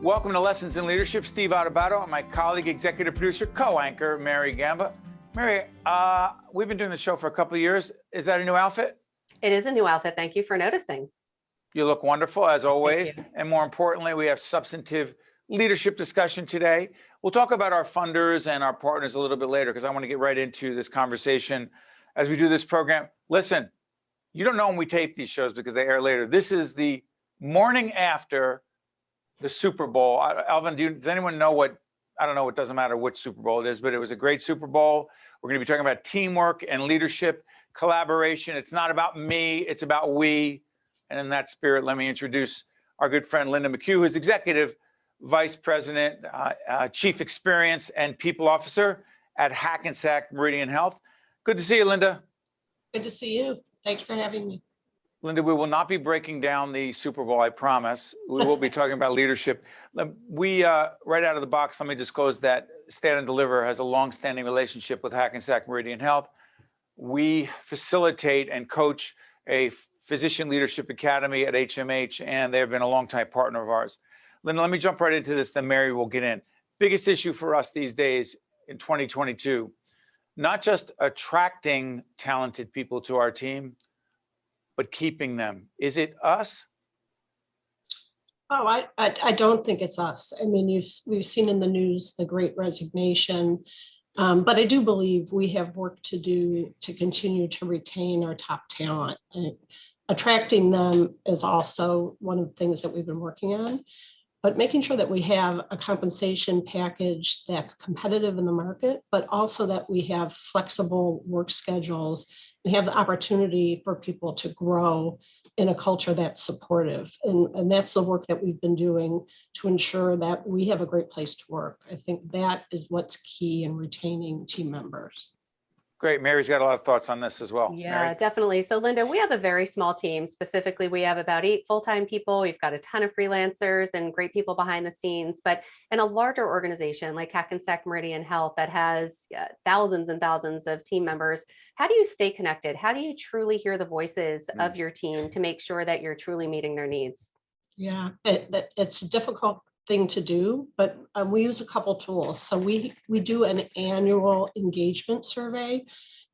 Welcome to Lessons in Leadership. Steve Adubato and my colleague, executive producer, co-anchor, Mary Gamba. Mary, we've been doing the show for a couple of years. Is that a new outfit? It is a new outfit. Thank you for noticing. You look wonderful, as always. Thank you. And more importantly, we have substantive leadership discussion today. We'll talk about our funders and our partners a little bit later, because I want to get right into this conversation as we do this program. Listen, you don't know when we tape these shows because they air later. This is the morning after the Super Bowl. Alvin, does anyone know what, I don't know, it doesn't matter which Super Bowl it is, but it was a great Super Bowl. We're going to be talking about teamwork and leadership, collaboration. It's not about me, it's about we. And in that spirit, let me introduce our good friend, Linda McHugh, who's Executive Vice President, Chief Experience and People Officer at Hackensack Meridian Health. Good to see you, Linda. Good to see you. Thanks for having me. Linda, we will not be breaking down the Super Bowl, I promise. We will be talking about leadership. We, right out of the box, let me disclose that Stand and Deliver has a long-standing relationship with Hackensack Meridian Health. We facilitate and coach a physician leadership academy at HMH, and they have been a long-time partner of ours. Linda, let me jump right into this, then Mary will get in. Biggest issue for us these days in 2022, not just attracting talented people to our team, but keeping them. Is it us? Oh, I don't think it's us. I mean, we've seen in the news the Great Resignation, but I do believe we have work to do to continue to retain our top talent. Attracting them is also one of the things that we've been working on, but making sure that we have a compensation package that's competitive in the market, but also that we have flexible work schedules and have the opportunity for people to grow in a culture that's supportive. And that's the work that we've been doing to ensure that we have a great place to work. I think that is what's key in retaining team members. Great. Mary's got a lot of thoughts on this as well. Yeah, Mary? definitely. So Linda, we have a very small team. Specifically, we have about 8 full-time people. We've got a ton of freelancers and great people behind the scenes. But in a larger organization like Hackensack Meridian Health that has thousands and thousands of team members, how do you stay connected? How do you truly hear the voices of your team to make sure that you're truly meeting their needs? Yeah, it's a difficult thing to do, but we use a couple tools. So we do an annual engagement survey.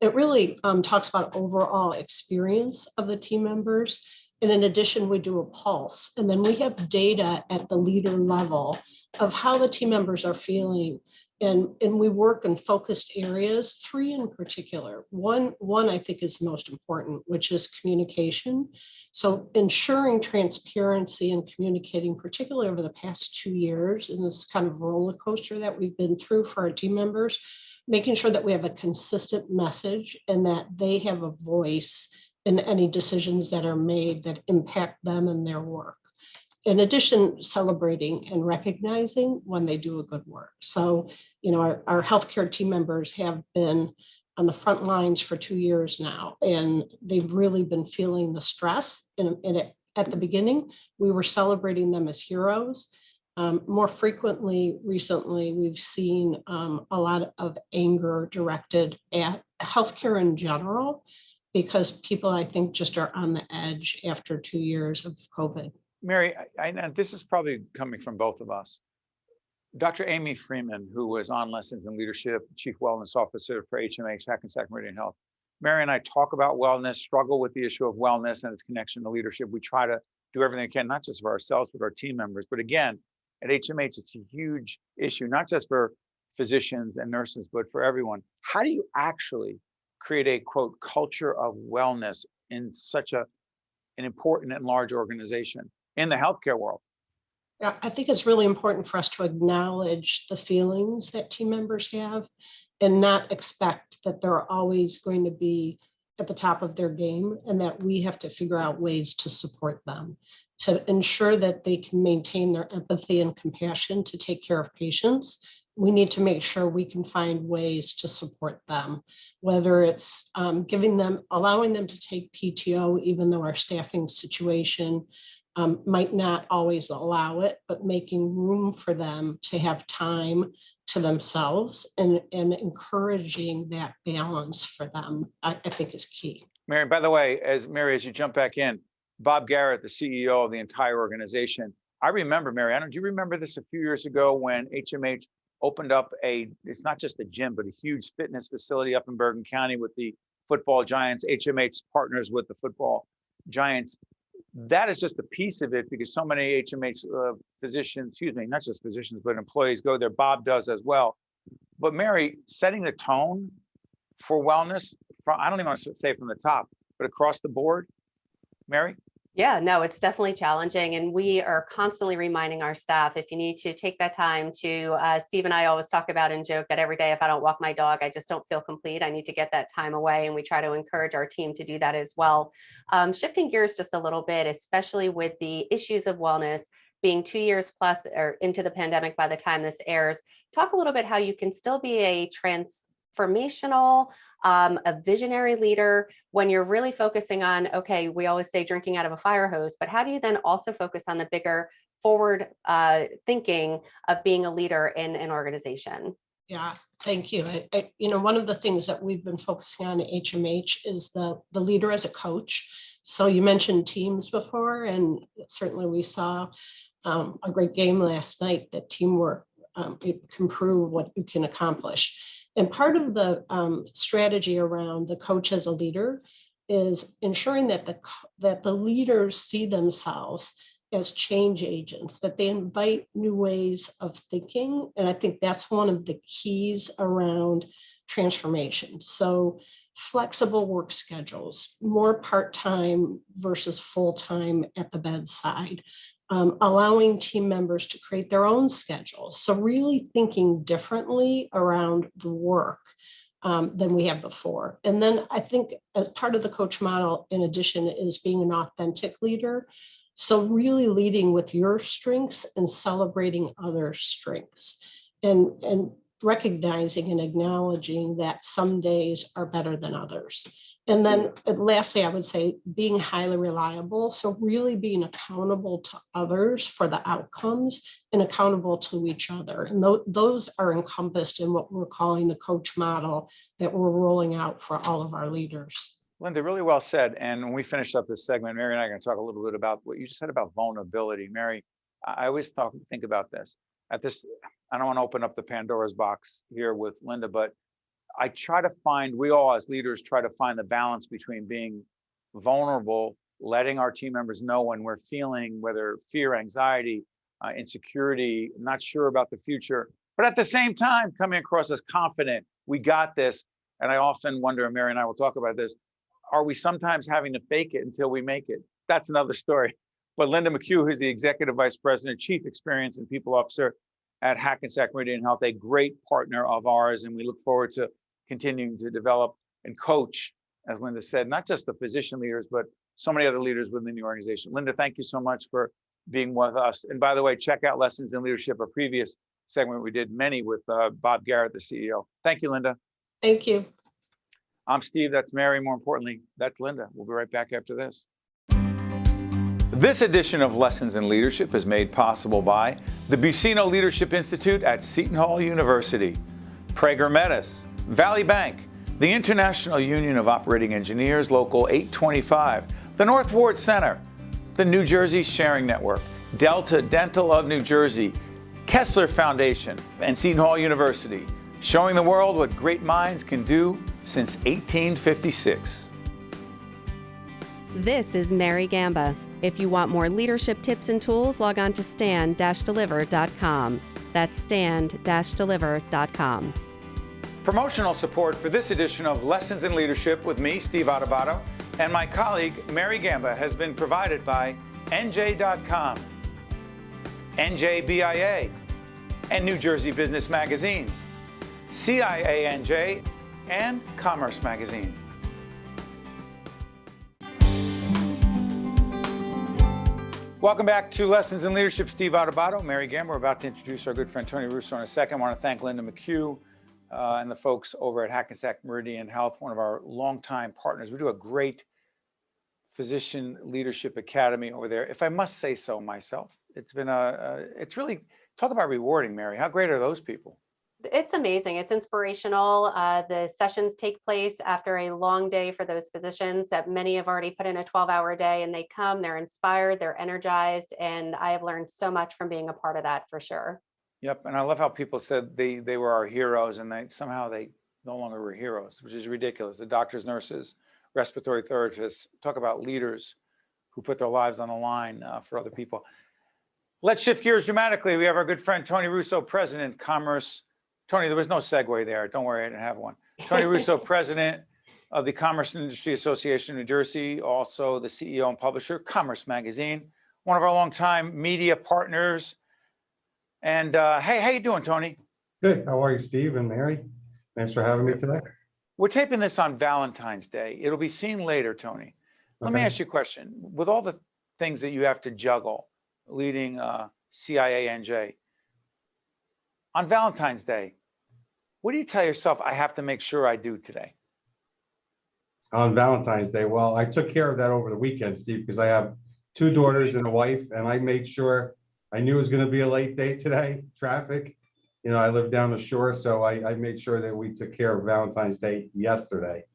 It really talks about overall experience of the team members. And in addition, we do a pulse. And then we have data at the leader level of how the team members are feeling. And we work in focused areas, 3 in particular. One I think is most important, which is communication. So ensuring transparency and communicating, particularly over the past 2 years in this kind of roller coaster that we've been through for our team members, making sure that we have a consistent message and that they have a voice in any decisions that are made that impact them and their work. In addition, celebrating and recognizing when they do a good work. So, you know, our healthcare team members have been on the front lines for 2 years now, and they've really been feeling the stress. At the beginning, we were celebrating them as heroes. More frequently, recently, we've seen a lot of anger directed at healthcare in general, because people, I think, just are on the edge after 2 years of COVID. Mary, and this is probably coming from both of us. Dr. Amy Freeman, who was on Lessons in Leadership, Chief Wellness Officer for HMH, Hackensack Meridian Health. Mary and I talk about wellness, struggle with the issue of wellness and its connection to leadership. We try to do everything we can, not just for ourselves, but our team members. But again, at HMH, it's a huge issue, not just for physicians and nurses, but for everyone. How do you actually create a, quote, culture of wellness in such an important and large organization in the healthcare world? Yeah, I think it's really important for us to acknowledge the feelings that team members have and not expect that they're always going to be at the top of their game, and that we have to figure out ways to support them to ensure that they can maintain their empathy and compassion to take care of patients. We need to make sure we can find ways to support them, whether it's allowing them to take PTO, even though our staffing situation might not always allow it, but making room for them to have time to themselves and encouraging that balance for them, I think is key. Mary, by the way, as you jump back in, Bob Garrett, the CEO of the entire organization, I remember, Mary, do you remember this a few years ago when HMH opened up it's not just a gym, but a huge fitness facility up in Bergen County with the football giants. HMH partners with the football giants. That is just a piece of it because so many HMH physicians, excuse me, not just physicians, but employees go there. Bob does as well. But Mary, setting the tone for wellness, I don't even want to say from the top, but across the board, Mary? Yeah, no, it's definitely challenging. And we are constantly reminding our staff, if you need to take that time to, Steve and I always talk about and joke that every day, if I don't walk my dog, I just don't feel complete. I need to get that time away. And we try to encourage our team to do that as well. Shifting gears just a little bit, especially with the issues of wellness being 2 years plus or into the pandemic by the time this airs, talk a little bit how you can still be a transformational, a visionary leader when you're really focusing on, okay, we always say drinking out of a fire hose, but how do you then also focus on the bigger forward thinking of being a leader in an organization? Yeah, thank you. One of the things that we've been focusing on at HMH is the leader as a coach. So you mentioned teams before, and certainly we saw a great game last night that teamwork it can prove what you can accomplish. And part of the strategy around the coach as a leader is ensuring that the leaders see themselves as change agents, that they invite new ways of thinking. And I think that's one of the keys around transformation. So flexible work schedules, more part-time versus full-time at the bedside, allowing team members to create their own schedules. So really thinking differently around the work than we have before. And then I think as part of the coach model, in addition, is being an authentic leader. So really leading with your strengths and celebrating other strengths and recognizing and acknowledging that some days are better than others. And then lastly, I would say being highly reliable. So really being accountable to others for the outcomes and accountable to each other. And those are encompassed in what we're calling the coach model that we're rolling out for all of our leaders. Linda, really well said. And when we finish up this segment, Mary and I are going to talk a little bit about what you just said about vulnerability. Mary, I always think about this. I don't want to open up the Pandora's box here with Linda, but I try to find, we all as leaders try to find the balance between being vulnerable, letting our team members know when we're feeling whether fear, anxiety, insecurity, not sure about the future, but at the same time coming across as confident, we got this. And I often wonder, and Mary and I will talk about this, are we sometimes having to fake it until we make it? That's another story. But Linda McHugh, who's the Executive Vice President, Chief Experience and People Officer at Hackensack Meridian Health, a great partner of ours, and we look forward to continuing to develop and coach, as Linda said, not just the physician leaders, but so many other leaders within the organization. Linda, thank you so much for being with us. And by the way, check out Lessons in Leadership, a previous segment we did many with Bob Garrett, the CEO. Thank you, Linda. Thank you. I'm Steve, that's Mary. More importantly, that's Linda. We'll be right back after this. This edition of Lessons in Leadership is made possible by the Buccino Leadership Institute at Seton Hall University, Prager Metis, Valley Bank, the International Union of Operating Engineers, Local 825, the North Ward Center, the New Jersey Sharing Network, Delta Dental of New Jersey, Kessler Foundation, and Seton Hall University, showing the world what great minds can do since 1856. This is Mary Gamba. If you want more leadership tips and tools, log on to stand-deliver.com. That's stand-deliver.com. Promotional support for this edition of Lessons in Leadership with me, Steve Adubato, and my colleague, Mary Gamba, has been provided by NJ.com, NJBIA, and New Jersey Business Magazine, CIANJ, and Commerce Magazine. Welcome back to Lessons in Leadership. Steve Adubato, Mary Gamba. We're about to introduce our good friend Anthony Russo in a second. I want to thank Linda McHugh and the folks over at Hackensack Meridian Health, one of our longtime partners. We do a great physician leadership academy over there. If I must say so myself, it's been it's really, talk about rewarding, Mary. How great are those people? It's amazing. It's inspirational. The sessions take place after a long day for those physicians that many have already put in a 12-hour day, and they come, they're inspired, they're energized, and I have learned so much from being a part of that for sure. Yep, and I love how people said they were our heroes, and somehow they no longer were heroes, which is ridiculous. The doctors, nurses, respiratory therapists, talk about leaders who put their lives on the line for other people. Let's shift gears dramatically. We have our good friend Tony Russo, President, Commerce. Tony, there was no segue there. Don't worry, I didn't have one. Tony Russo, President of the Commerce and Industry Association of New Jersey, also the CEO and publisher, Commerce Magazine, one of our longtime media partners. And hey, how you doing, Tony? Good. How are you, Steve and Mary? Thanks for having me today. We're taping this on Valentine's Day. It'll be seen later, Tony. Let me Okay. ask you a question. With all the things that you have to juggle, leading CIANJ, on Valentine's Day, what do you tell yourself I have to make sure I do today? On Valentine's Day, well, I took care of that over the weekend, Steve, because I have 2 daughters and a wife, and I made sure I knew it was going to be a late day today, traffic. You know, I live down the shore, so I made sure that we took care of Valentine's Day yesterday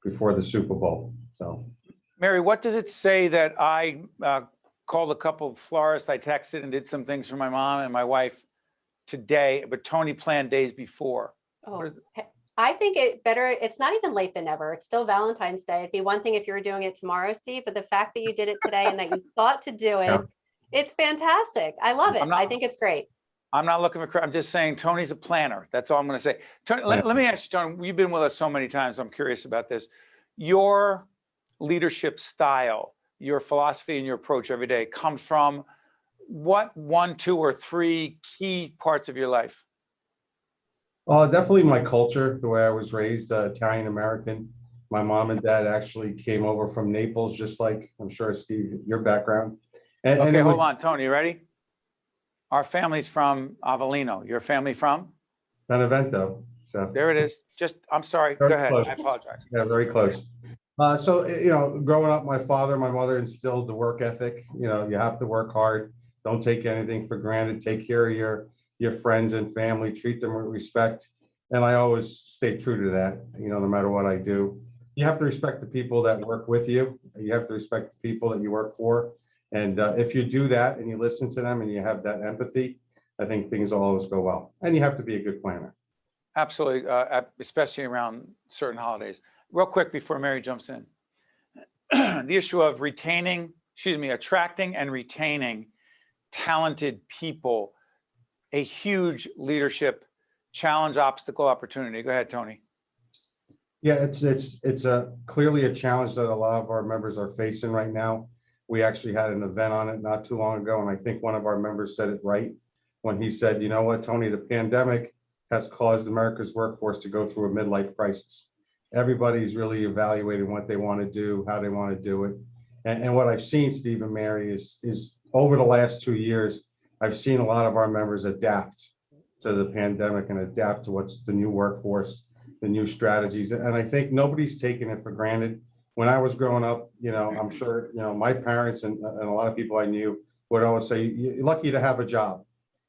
before the Super Bowl. So, Mary, what does it say that I called a couple of florists, I texted and did some things for my mom and my wife today, but Tony planned days before? Oh, What is- I think it's not even late than never. It's still Valentine's Day. It'd be one thing if you were doing it tomorrow, Steve, but the fact that you did it today and that you thought to do it, Yeah. it's fantastic. I love it. I'm not- I think it's great. I'm not looking for credit. I'm just saying Tony's a planner. That's all I'm going to say. Tony, let me ask you, Tony, you've been with us so many times. I'm curious about this. Your leadership style, your philosophy and your approach every day comes from what 1, 2, or 3 key parts of your life? definitely my culture, the way I was raised, Italian American. My mom and dad actually came over from Naples, just like I'm sure, Steve, your background. And Okay, it hold was on, Tony, you ready? Our family's from Avellino. Your family from? Benevento. So. There it is. I'm sorry. Go Very ahead. close. I apologize. Yeah, very close. So, you know, growing up, my father, my mother instilled the work ethic. You know, you have to work hard. Don't take anything for granted. Take care of your friends and family. Treat them with respect. And I always stay true to that, you know, no matter what I do. You have to respect the people that work with you. You have to respect the people that you work for. And if you do that and you listen to them and you have that empathy, I think things will always go well. And you have to be a good planner. Absolutely, especially around certain holidays. Real quick before Mary jumps in, the issue of attracting and retaining talented people, a huge leadership challenge, obstacle, opportunity. Go ahead, Tony. Yeah, it's clearly a challenge that a lot of our members are facing right now. We actually had an event on it not too long ago, and I think one of our members said it right when he said, you know what, Tony, the pandemic has caused America's workforce to go through a midlife crisis. Everybody's really evaluating what they want to do, how they want to do it. And what I've seen, Steve and Mary, is over the last 2 years, I've seen a lot of our members adapt to the pandemic and adapt to what's the new workforce, the new strategies. And I think nobody's taking it for granted. When I was growing up, you know, I'm sure, you know, my parents and a lot of people I knew would always say, you're lucky to have a job,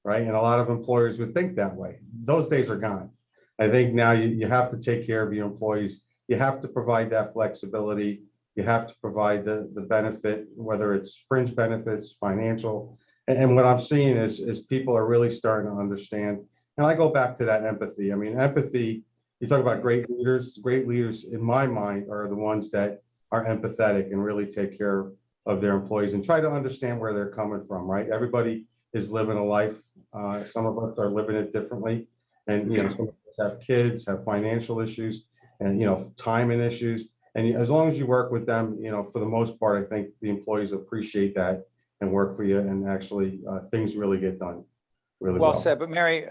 right? And a lot of employers would think that way. Those days are gone. I think now you have to take care of your employees. You have to provide that flexibility. You have to provide the benefit, whether it's fringe benefits, financial. And what I'm seeing is people are really starting to understand. And I go back to that empathy. I mean, empathy, you talk about great leaders in my mind are the ones that are empathetic and really take care of their employees and try to understand where they're coming from, right? Everybody is living a life. Some of us are living it differently. And, you know, some of us have kids, have financial issues and, you know, timing issues. And as long as you work with them, you know, for the most part, I think the employees appreciate that and work for you, and actually things really get done really well. Well said. But Mary,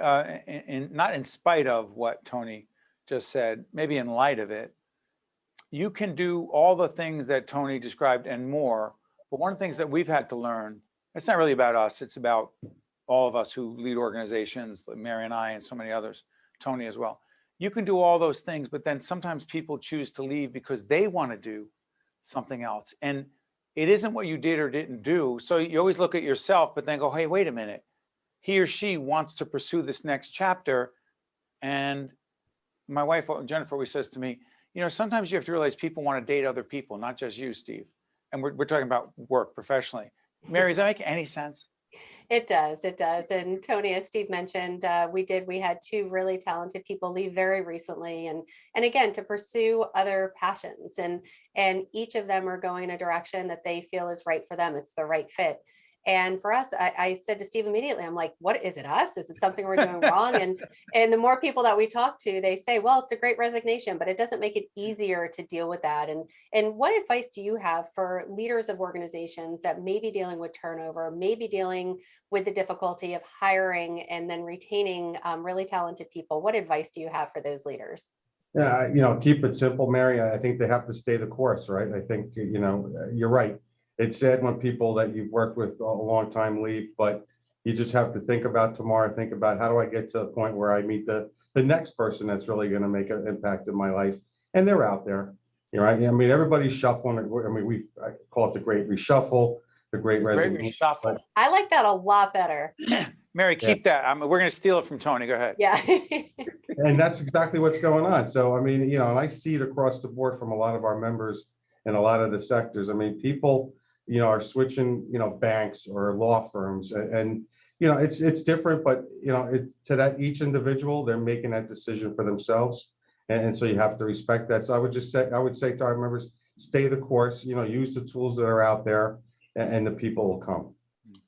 not in spite of what Tony just said, maybe in light of it, you can do all the things that Tony described and more. But one of the things that we've had to learn, it's not really about us, it's about all of us who lead organizations, like Mary and I and so many others, Tony as well. You can do all those things, but then sometimes people choose to leave because they want to do something else. And it isn't what you did or didn't do. So you always look at yourself, but then go, hey, wait a minute. He or she wants to pursue this next chapter. And my wife, Jennifer, always says to me, you know, sometimes you have to realize people want to date other people, not just you, Steve. And we're talking about work professionally. Mary, does that make any sense? It does. It does. And Tony, as Steve mentioned, we had two really talented people leave very recently, and again, to pursue other passions, and each of them are going in a direction that they feel is right for them. It's the right fit. And for us, I said to Steve immediately, I'm like, what is it us? Is it something we're doing wrong? And the more people that we talk to, they say, well, it's a great resignation, but it doesn't make it easier to deal with that. And what advice do you have for leaders of organizations that may be dealing with turnover, maybe dealing with the difficulty of hiring and then retaining really talented people? What advice do you have for those leaders? Yeah, keep it simple, Mary. I think they have to stay the course, right? I think, you're right. It's sad when people that you've worked with a long time leave, but you just have to think about tomorrow, think about how do I get to a point where I meet the next person that's really going to make an impact in my life. And they're out there, right? I mean, everybody's shuffling. I mean, I call it the great reshuffle, the great resignation. Reshuffle. I like that a lot better. Mary, keep that. We're going to steal it from Tony. Go ahead. Yeah. And that's exactly what's going on. So, I mean, and I see it across the board from a lot of our members in a lot of the sectors. I mean, people, are switching, banks or law firms, and it's different, but to that each individual, they're making that decision for themselves, and so you have to respect that. So I would say to our members, stay the course, use the tools that are out there, and the people will come.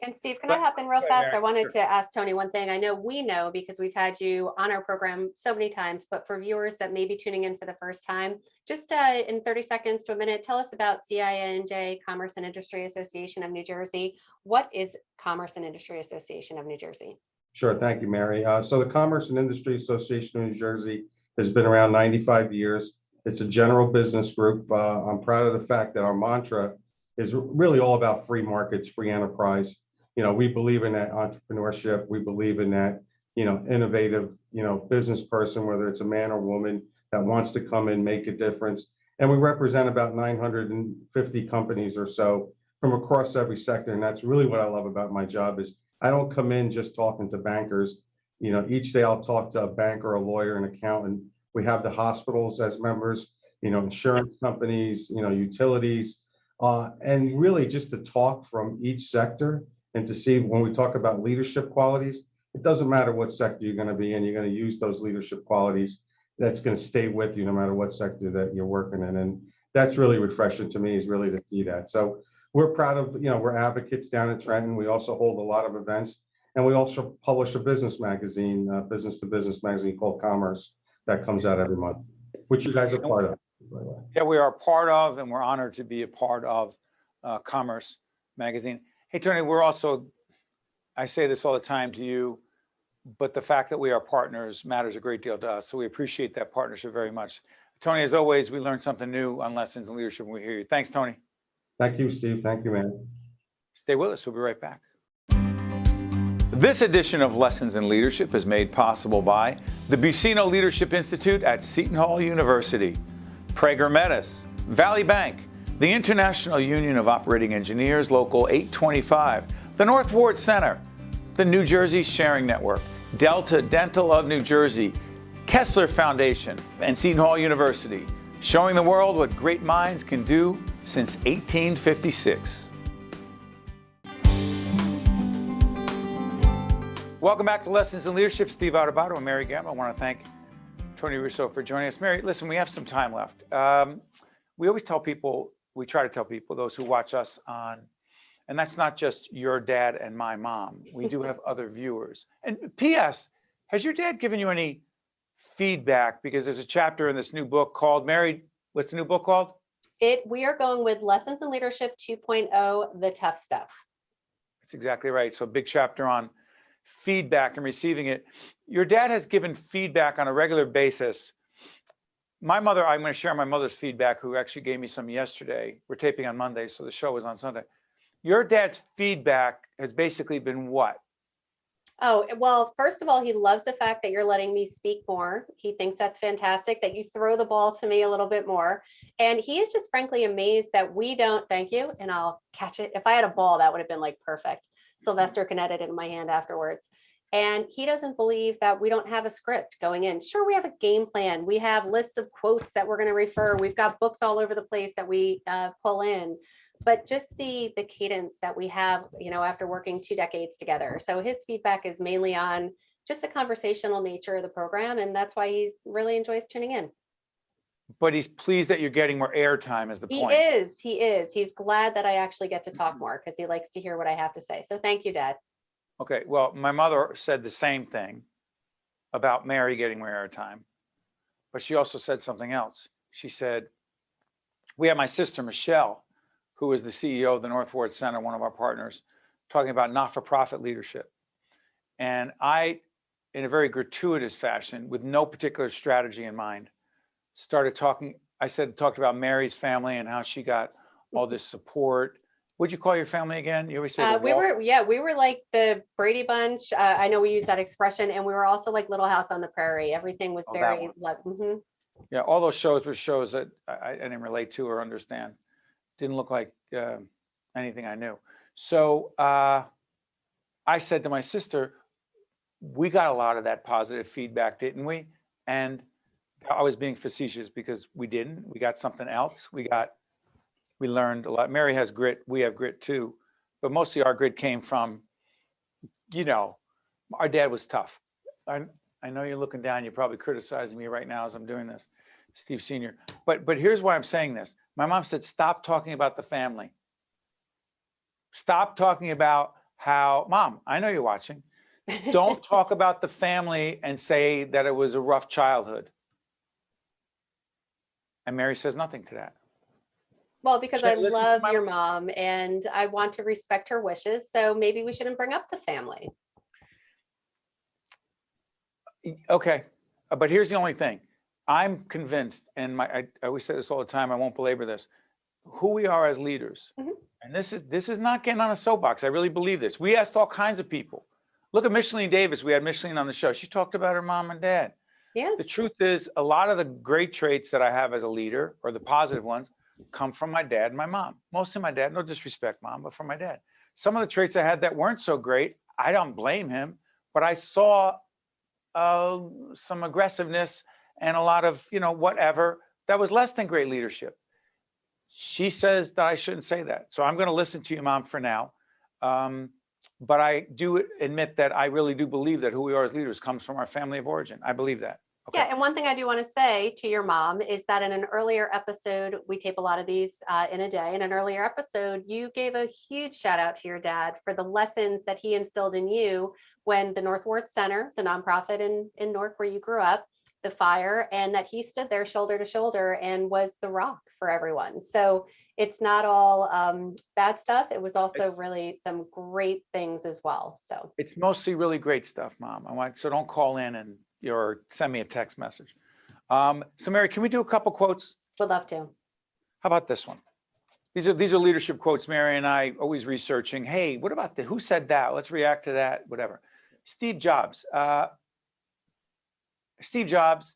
And Steve, can I hop in real fast? I wanted to ask Tony one thing. I know we know because we've had you on our program so many times, but for viewers that may be tuning in for the first time, just in 30 seconds to a minute, tell us about CINJ, Commerce and Industry Association of New Jersey. What is Commerce and Industry Association of New Jersey? Sure, thank you, Mary. So the Commerce and Industry Association of New Jersey has been around 95 years. It's a general business group. I'm proud of the fact that our mantra is really all about free markets, free enterprise. We believe in that entrepreneurship. We believe in that, innovative, business person, whether it's a man or woman that wants to come and make a difference. And we represent about 950 companies or so from across every sector. And that's really what I love about my job is I don't come in just talking to bankers. Each day I'll talk to a banker, a lawyer, an accountant. We have the hospitals as members, insurance companies, utilities, and really just to talk from each sector and to see when we talk about leadership qualities, it doesn't matter what sector you're going to be in, you're going to use those leadership qualities. That's going to stay with you no matter what sector that you're working in. And that's really refreshing to me, is really to see that. So we're proud of, we're advocates down in Trenton. We also hold a lot of events, and we also publish a business magazine, business to business magazine called Commerce that comes out every month, which you guys are part of. Yeah, we are part of, and we're honored to be a part of Commerce magazine. Hey, Tony, I say this all the time to you, but the fact that we are partners matters a great deal to us. So we appreciate that partnership very much. Tony, as always, we learned something new on Lessons in Leadership when we hear you. Thanks, Tony. Thank you, Steve. Thank you, man. Stay with us. We'll be right back. This edition of Lessons in Leadership is made possible by the Buccino Leadership Institute at Seton Hall University, Prager Metis, Valley Bank, the International Union of Operating Engineers, Local 825, the North Ward Center, the New Jersey Sharing Network, Delta Dental of New Jersey, Kessler Foundation, and Seton Hall University, showing the world what great minds can do since 1856. Welcome back to Lessons in Leadership. Steve Adubato and Mary Gamba. I want to thank Tony Russo for joining us. Mary, listen, we have some time left. We always tell people, we try to tell people, those who watch us on, and that's not just your dad and my mom. We do have other viewers. And P.S., has your dad given you any feedback? Because there's a chapter in this new book called, Mary, what's the new book called? We are going with Lessons in Leadership 2.0, The Tough Stuff. That's exactly right. So a big chapter on feedback and receiving it. Your dad has given feedback on a regular basis. My mother, I'm going to share my mother's feedback, who actually gave me some yesterday. We're taping on Monday, so the show is on Sunday. Your dad's feedback has basically been what? Oh, well, first of all, he loves the fact that you're letting me speak more. He thinks that's fantastic, that you throw the ball to me a little bit more. And he is just frankly amazed that we don't, thank you, and I'll catch it. If I had a ball, that would have been like perfect. Sylvester can edit it in my hand afterwards. And he doesn't believe that we don't have a script going in. Sure, we have a game plan. We have lists of quotes that we're going to refer. We've got books all over the place that we pull in. But just the cadence that we have, after working 2 decades together. So his feedback is mainly on just the conversational nature of the program. And that's why he really enjoys tuning in. But he's pleased that you're getting more airtime is the point. He is. He's glad that I actually get to talk more because he likes to hear what I have to say. So thank you, Dad. Okay, well, my mother said the same thing about Mary getting more airtime, but she also said something else. She said, we have my sister, Michelle, who is the CEO of the North Ward Center, one of our partners, talking about not-for-profit leadership. And I, in a very gratuitous fashion, with no particular strategy in mind, talked about Mary's family and how she got all this support. What'd you call your family again? You always say we were like the Brady Bunch. I know we use that expression, and we were also like Little House on the Prairie. Everything was very Yeah, all those shows were shows that I didn't relate to or understand. Didn't look like anything I knew. So I said to my sister, we got a lot of that positive feedback, didn't we? And I was being facetious because we didn't. We got something else. We learned a lot. Mary has grit. We have grit too. But mostly our grit came from, our dad was tough. I know you're looking down. You're probably criticizing me right now as I'm doing this, Steve Sr. But here's why I'm saying this. My mom said, stop talking about the family. Stop talking about how, Mom, I know you're watching. Don't talk about the family and say that it was a rough childhood. And Mary says nothing to that. Well, because I love your mom and I want to respect her wishes. So maybe we shouldn't bring up the family. Okay. But here's the only thing. I'm convinced, and I always say this all the time, I won't belabor this, who we are as leaders. And this is not getting on a soapbox. I really believe this. We asked all kinds of people. Look at Micheline Davis. We had Micheline on the show. She talked about her mom and dad. Yeah. The truth is, a lot of the great traits that I have as a leader, or the positive ones, come from my dad and my mom. Mostly my dad, no disrespect, Mom, but from my dad. Some of the traits I had that weren't so great, I don't blame him, but I saw some aggressiveness and a lot of, whatever, that was less than great leadership. She says that I shouldn't say that. So I'm going to listen to you, Mom, for now. But I do admit that I really do believe that who we are as leaders comes from our family of origin. I believe that. Okay. Yeah, and one thing I do want to say to your mom is that in an earlier episode, we tape a lot of these in a day. In an earlier episode, you gave a huge shout out to your dad for the lessons that he instilled in you when the North Ward Center, the nonprofit in Newark where you grew up, the fire, and that he stood there shoulder to shoulder and was the rock for everyone. So it's not all bad stuff. It was also really some great things as well. So it's mostly really great stuff, Mom. So don't call in or send me a text message. So Mary, can we do a couple quotes? Would love to. How about this one? These are leadership quotes. Mary and I always researching. Hey, what about who said that? Let's react to that. Whatever. Steve Jobs. Steve Jobs.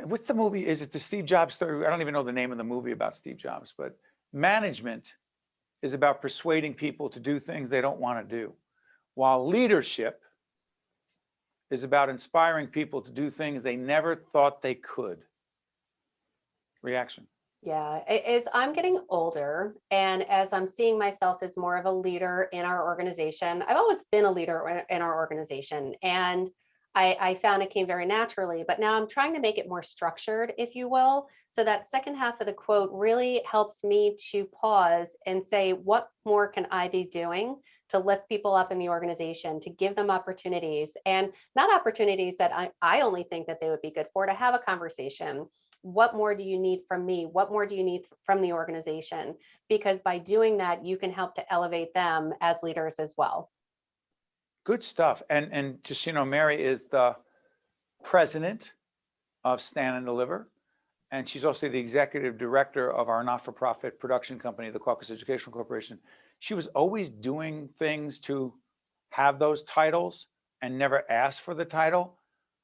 What's the movie? Is it the Steve Jobs story? I don't even know the name of the movie about Steve Jobs. But management is about persuading people to do things they don't want to do, while leadership is about inspiring people to do things they never thought they could. Reaction. Yeah, as I'm getting older and as I'm seeing myself as more of a leader in our organization, I've always been a leader in our organization, and I found it came very naturally, but now I'm trying to make it more structured, if you will. So that second half of the quote really helps me to pause and say, what more can I be doing to lift people up in the organization, to give them opportunities, and not opportunities that I only think that they would be good for, to have a conversation. What more do you need from me? What more do you need from the organization? Because by doing that, you can help to elevate them as leaders as well. Good stuff. And just, Mary is the president of Stand and Deliver. And she's also the executive director of our not-for-profit production company, the Caucus Educational Corporation. She was always doing things to have those titles and never asked for the title.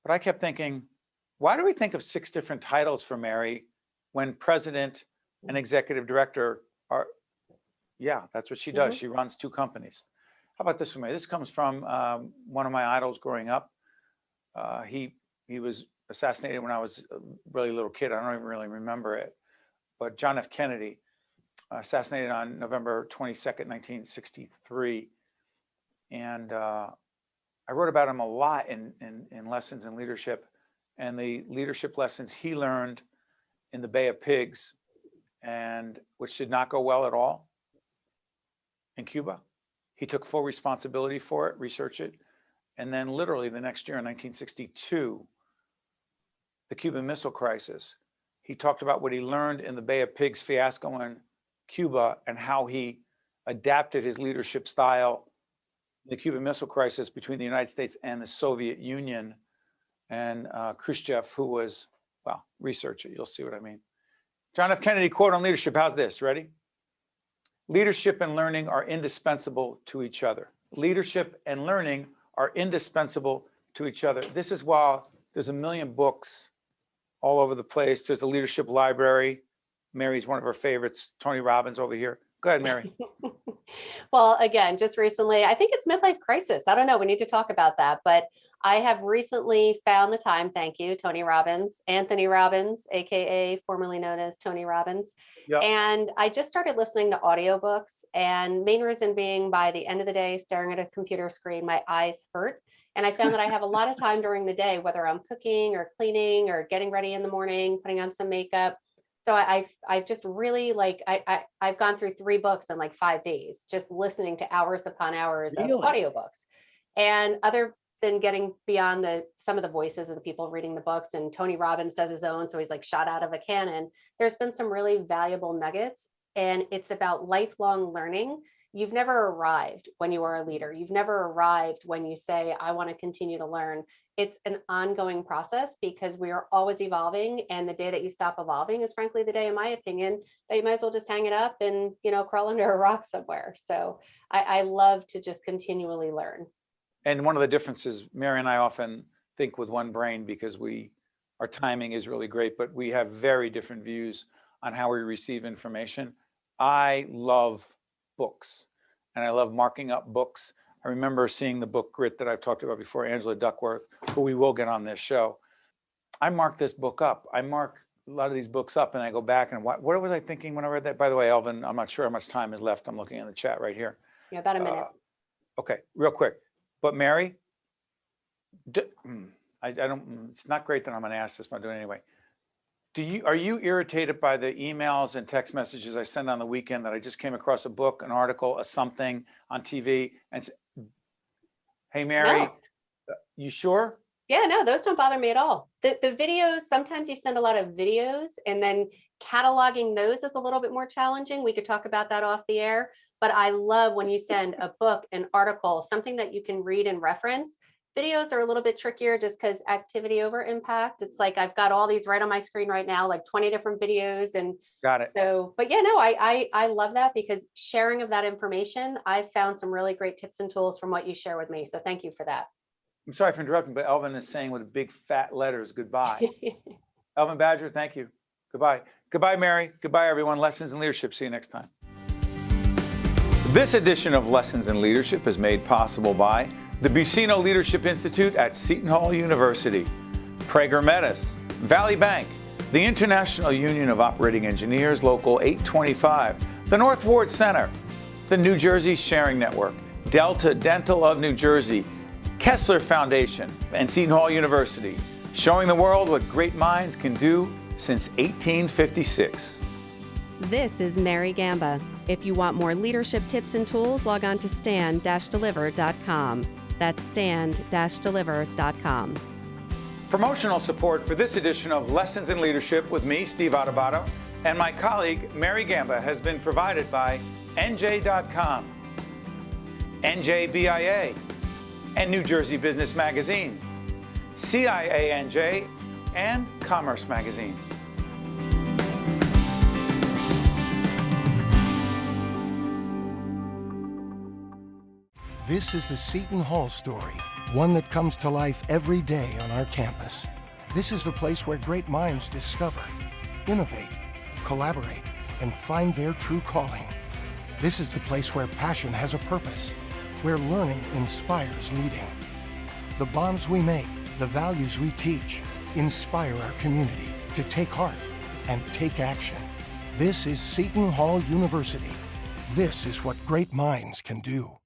But I kept thinking, why do we think of 6 different titles for Mary when president and executive director are, yeah, that's what she does. She runs 2 companies. How about this for me? This comes from one of my idols growing up. He was assassinated when I was a really little kid. I don't even really remember it. But John F. Kennedy, assassinated on November 22nd, 1963. And I wrote about him a lot in Lessons in Leadership, and the leadership lessons he learned in the Bay of Pigs, and which did not go well at all in Cuba. He took full responsibility for it, researched it. And then literally the next year in 1962, the Cuban Missile Crisis, he talked about what he learned in the Bay of Pigs fiasco in Cuba and how he adapted his leadership style in the Cuban Missile Crisis between the United States and the Soviet Union. And Khrushchev, who was, well, research it, you'll see what I mean. John F. Kennedy quote on leadership, how's this, ready? Leadership and learning are indispensable to each other. Leadership and learning are indispensable to each other. This is why there's a million books all over the place. There's a leadership library. Mary's one of her favorites. Tony Robbins over here. Go ahead, Mary. Well, again, just recently, I think it's midlife crisis. I don't know. We need to talk about that. But I have recently found the time, thank you, Tony Robbins, Anthony Robbins, AKA formerly known as Tony Robbins. Yep. And I just started listening to audiobooks, and main reason being, by the end of the day, staring at a computer screen, my eyes hurt. And I found that I have a lot of time during the day, whether I'm cooking or cleaning or getting ready in the morning, putting on some makeup. So I've just really I've gone through 3 books in like 5 days, just listening to hours upon hours of audiobooks. And other than getting beyond some of the voices of the people reading the books, and Tony Robbins does his own, so he's like shot out of a cannon, there's been some really valuable nuggets, and it's about lifelong learning. You've never arrived when you are a leader. You've never arrived when you say, I want to continue to learn. It's an ongoing process because we are always evolving. And the day that you stop evolving is frankly the day, in my opinion, that you might as well just hang it up and, crawl under a rock somewhere. So I love to just continually learn. And one of the differences, Mary and I often think with one brain because our timing is really great, but we have very different views on how we receive information. I love books, and I love marking up books. I remember seeing the book Grit that I've talked about before, Angela Duckworth, who we will get on this show. I mark this book up. I mark a lot of these books up, and I go back and what was I thinking when I read that? By the way, Elvin, I'm not sure how much time is left. I'm looking in the chat right here. Yeah, about a minute. Okay, real quick. But Mary, I don't. It's not great that I'm going to ask this, but I'm doing it anyway. Are you irritated by the emails and text messages I send on the weekend that I just came across a book, an article, a something on TV, and hey, Mary, No. You sure? Yeah, no, those don't bother me at all. The videos, sometimes you send a lot of videos, and then cataloging those is a little bit more challenging. We could talk about that off the air, but I love when you send a book, an article, something that you can read and reference. Videos are a little bit trickier just because activity over impact. It's like I've got all these right on my screen right now, like 20 different videos. And got it. So, but yeah, no, I love that because sharing of that information, I've found some really great tips and tools from what you share with me. So thank you for that. I'm sorry for interrupting, but Elvin is saying with big fat letters, goodbye. Elvin Badger, thank you. Goodbye. Goodbye, Mary. Goodbye, everyone. Lessons in Leadership. See you next time. This edition of Lessons in Leadership is made possible by the Buccino Leadership Institute at Seton Hall University, Prager Metis, Valley Bank, the International Union of Operating Engineers, Local 825, the North Ward Center, the New Jersey Sharing Network, Delta Dental of New Jersey, Kessler Foundation, and Seton Hall University, showing the world what great minds can do since 1856. This is Mary Gamba. If you want more leadership tips and tools, log on to stand-deliver.com. That's stand-deliver.com. Promotional support for this edition of Lessons in Leadership with me, Steve Adubato, and my colleague, Mary Gamba, has been provided by NJ.com, NJBIA, and New Jersey Business Magazine, CIANJ, and Commerce Magazine. This is the Seton Hall story, one that comes to life every day on our campus. This is the place where great minds discover, innovate, collaborate, and find their true calling. This is the place where passion has a purpose, where learning inspires leading. The bonds we make, the values we teach, inspire our community to take heart and take action. This is Seton Hall University. This is what great minds can do.